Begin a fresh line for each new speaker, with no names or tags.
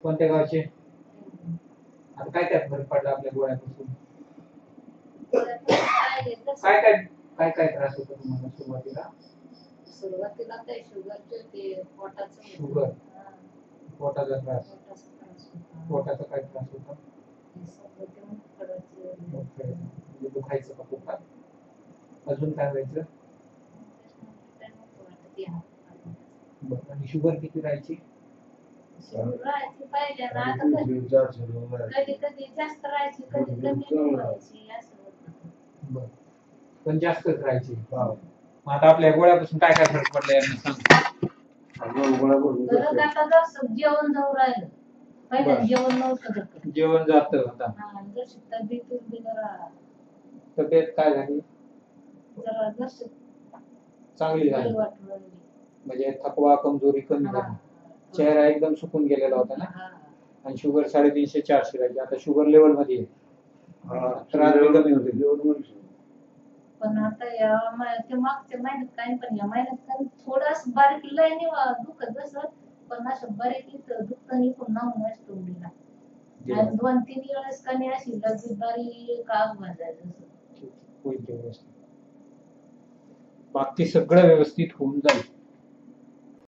कोणत्या गावचे? आता काय त्यात फरक पडला आपल्या गोळ्यापासून? काय काय काय काय त्रास होतो तुम्हाला सुरुवातीला?
सुरुवातीला काय शुगरचे ते पोटाचं
शुगर, पोटाचा त्रास. पोटाचा काय त्रास होता? म्हणजे दुखायचं का पोटात? अजून काय व्हायचं? बरं, आणि शुगर किती राहायची?
कधी कधी जास्त राहायची, कधी कमी राहायची असं होतं.
बरं, पण जास्तच राहायची. मग आता आपल्या गोळ्यापासून काय काय फरक पडला यांना सांग.
बरं, आता जसं जेवण जाऊ राहिलं, पहिल्या जेवण नव्हतं.
जेवण जातं आता.
जशी तब्येत
तब्येत काय झाली?
जरा जशी
चांगली झाली.
वाटू लागली.
म्हणजे थकवा, कमजोरी कमी झाली. चेहरा एकदम सुकून गेलेला होता ना. आणि शुगर 350-400 राहायची, आता शुगर लेवल मध्ये आहे. त्रास कमी होते.
पण आता ते मागच्या महिन्यात काही पण या महिन्यात थोडस बारीक लय नाही दुखत जसं, पण असं बारीक दुखत निघून नाहून असतो मुलीला. आणि 2-3 वेळेस कमी अशी लगेच बारीक आग भाजायचं असं.
बाकी सगळं व्यवस्थित होऊन जाईल.